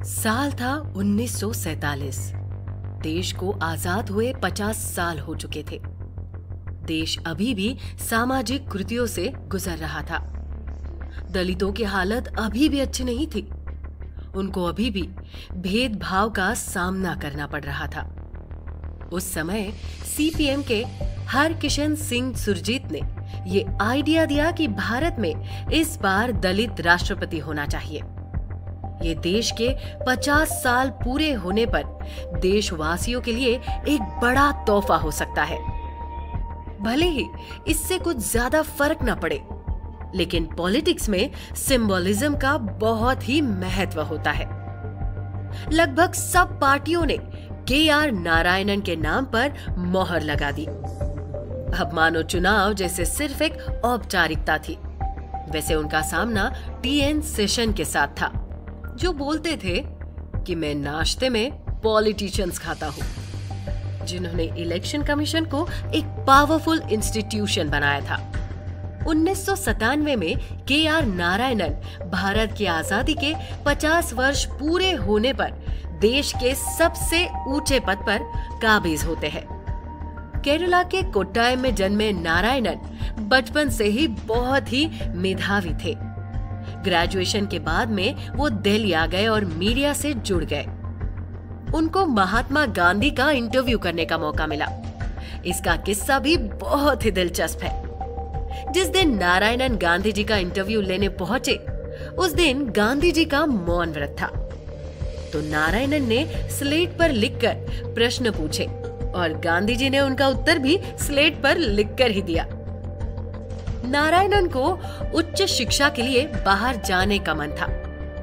साल था 1947। देश को आजाद हुए 50 साल हो चुके थे। देश अभी भी सामाजिक कृतियों से गुजर रहा था। दलितों की हालत अभी भी अच्छी नहीं थी। उनको अभी भी भेदभाव का सामना करना पड़ रहा था। उस समय सीपीएम के हरकिशन सिंह सुरजीत ने ये आइडिया दिया कि भारत में इस बार दलित राष्ट्रपति होना चाहिए। ये देश के 50 साल पूरे होने पर देशवासियों के लिए एक बड़ा तोहफा हो सकता है। भले ही इससे कुछ ज्यादा फर्क ना पड़े, लेकिन पॉलिटिक्स में सिंबोलिज्म का बहुत ही महत्व होता है। लगभग सब पार्टियों ने के.आर. नारायणन के नाम पर मोहर लगा दी। अब मानो चुनाव जैसे सिर्फ एक औपचारिकता थी, वैसे उनका सामना टी.एन. सेशन के साथ था, जो बोलते थे कि मैं नाश्ते में पॉलिटिशियंस खाता हूं, जिन्होंने इलेक्शन कमीशन को एक पावरफुल इंस्टीट्यूशन बनाया था। 1997 में के.आर. नारायणन भारत की आजादी के 50 वर्ष पूरे होने पर देश के सबसे ऊंचे पद पर काबिज होते हैं। केरला के कोट्टायम में जन्मे नारायणन बचपन से ही बहुत ही मेधावी थे। ग्रेजुएशन के बाद में वो दिल्ली आ गए और मीडिया से जुड़ गए। उनको महात्मा गांधी का इंटरव्यू करने का मौका मिला। इसका किस्सा भी बहुत ही दिलचस्प है। जिस दिन नारायणन गांधी जी का इंटरव्यू लेने पहुंचे, उस दिन गांधी जी का मौन व्रत था। तो नारायणन ने स्लेट पर लिखकर प्रश्न पूछे और गांधी जी ने उनका उत्तर भी स्लेट पर लिखकर ही दिया। नारायणन को उच्च शिक्षा के लिए बाहर जाने का मन था।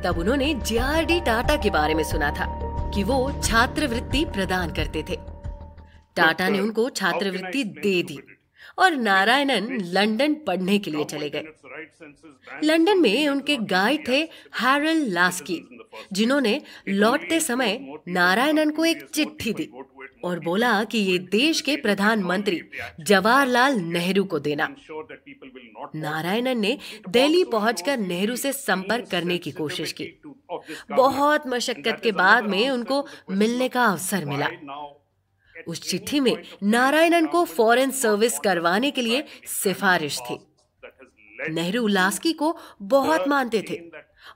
तब उन्होंने जे.आर.डी. टाटा के बारे में सुना था कि वो छात्रवृत्ति प्रदान करते थे। टाटा ने उनको छात्रवृत्ति दे दी और नारायणन लंदन पढ़ने के लिए चले गए। लंदन में उनके गाइड थे हैरल्ड लास्की, जिन्होंने लौटते समय नारायणन को एक चिट्ठी दी और बोला कि ये देश के प्रधानमंत्री जवाहरलाल नेहरू को देना। नारायणन ने दिल्ली पहुंचकर नेहरू से संपर्क करने की कोशिश की। बहुत मशक्कत के बाद में उनको मिलने का अवसर मिला। उस चिट्ठी में नारायणन को फॉरेन सर्विस करवाने के लिए सिफारिश थी। नेहरू लास्की को बहुत मानते थे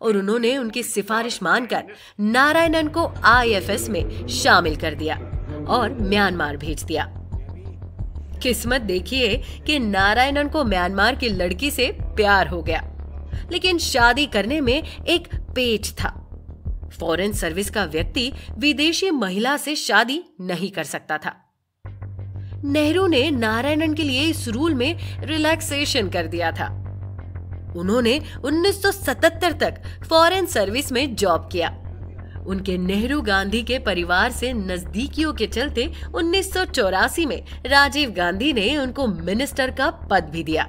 और उन्होंने उनकी सिफारिश मानकर नारायणन को आईएफएस में शामिल कर दिया और म्यांमार भेज दिया। किस्मत देखिए कि नारायणन को म्यांमार की लड़की से प्यार हो गया, लेकिन शादी करने में एक पेच था। फॉरेन सर्विस का व्यक्ति विदेशी महिला से शादी नहीं कर सकता था। नेहरू ने नारायणन के लिए इस रूल में रिलैक्सेशन कर दिया था। उन्होंने 1977 तक फॉरेन सर्विस में जॉब किया। उनके नेहरू गांधी के परिवार से नजदीकियों के चलते 1984 में राजीव गांधी ने उनको मिनिस्टर का पद भी दिया।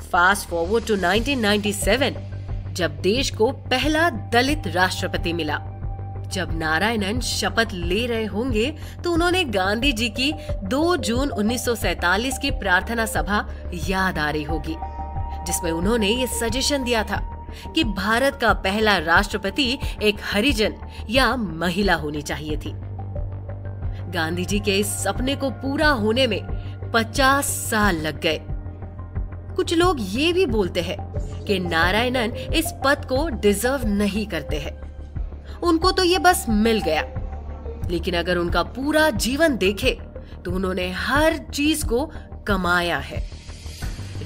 फास्ट फॉरवर्ड टू 1997, जब देश को पहला दलित राष्ट्रपति मिला। जब नारायणन शपथ ले रहे होंगे तो उन्होंने गांधी जी की 2 जून 1947 की प्रार्थना सभा याद आ रही होगी, जिसमें उन्होंने ये सजेशन दिया था कि भारत का पहला राष्ट्रपति एक हरिजन या महिला होनी चाहिए थी। गांधी जी के इस सपने को पूरा होने में 50 साल लग गए। कुछ लोग ये भी बोलते हैं कि नारायणन इस पद को डिजर्व नहीं करते हैं। उनको तो ये बस मिल गया, लेकिन अगर उनका पूरा जीवन देखे तो उन्होंने हर चीज को कमाया है।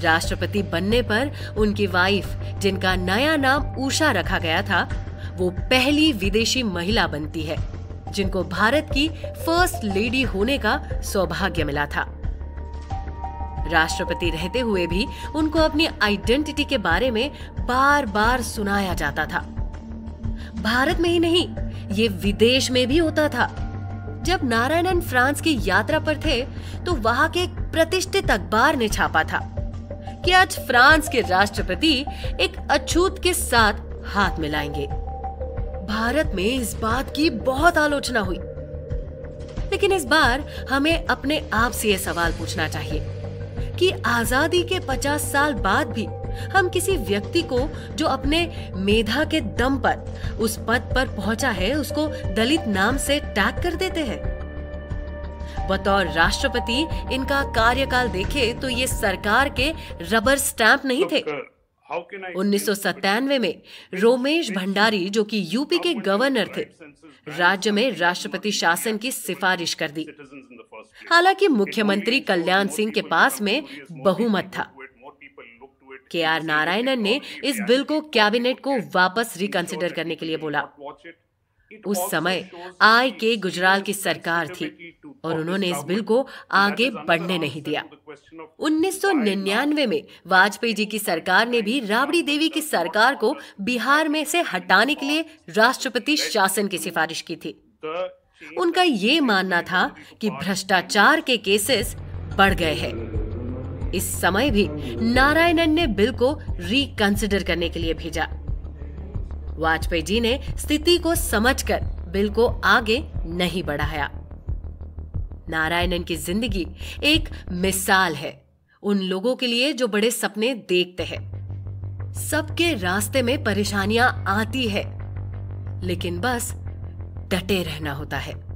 राष्ट्रपति बनने पर उनकी वाइफ, जिनका नया नाम उषा रखा गया था, वो पहली विदेशी महिला बनती है जिनको भारत की फर्स्ट लेडी होने का सौभाग्य मिला था। राष्ट्रपति रहते हुए भी उनको अपनी आइडेंटिटी के बारे में बार बार सुनाया जाता था। भारत में ही नहीं, ये विदेश में भी होता था। जब नारायणन फ्रांस की यात्रा पर थे तो वहां के एक प्रतिष्ठित अखबार ने छापा था कि आज फ्रांस के राष्ट्रपति एक अछूत के साथ हाथ मिलाएंगे। भारत में इस बात की बहुत आलोचना हुई, लेकिन इस बार हमें अपने आप से यह सवाल पूछना चाहिए कि आजादी के 50 साल बाद भी हम किसी व्यक्ति को जो अपने मेधा के दम पर उस पद पर पहुंचा है उसको दलित नाम से टैग कर देते हैं। बतौर राष्ट्रपति इनका कार्यकाल देखे तो ये सरकार के रबर स्टैंप नहीं थे। 1997 में रोमेश भंडारी, जो कि यूपी के गवर्नर थे, राज्य में राष्ट्रपति शासन की सिफारिश कर दी। हालांकि मुख्यमंत्री कल्याण सिंह के पास में बहुमत था। के.आर. नारायणन ने इस बिल को कैबिनेट को वापस रिकंसिडर करने के लिए बोला। उस समय I.K. गुजराल की सरकार थी और उन्होंने इस बिल को आगे बढ़ने नहीं दिया। 1999 में वाजपेयी जी की सरकार ने भी राबड़ी देवी की सरकार को बिहार में से हटाने के लिए राष्ट्रपति शासन की सिफारिश की थी। उनका ये मानना था कि भ्रष्टाचार के केसेस बढ़ गए हैं। इस समय भी नारायणन ने बिल को रिकंसिडर करने के लिए भेजा। वाजपेयी जी ने स्थिति को समझकर बिल को आगे नहीं बढ़ाया। नारायणन की जिंदगी एक मिसाल है उन लोगों के लिए जो बड़े सपने देखते हैं। सबके रास्ते में परेशानियां आती है, लेकिन बस डटे रहना होता है।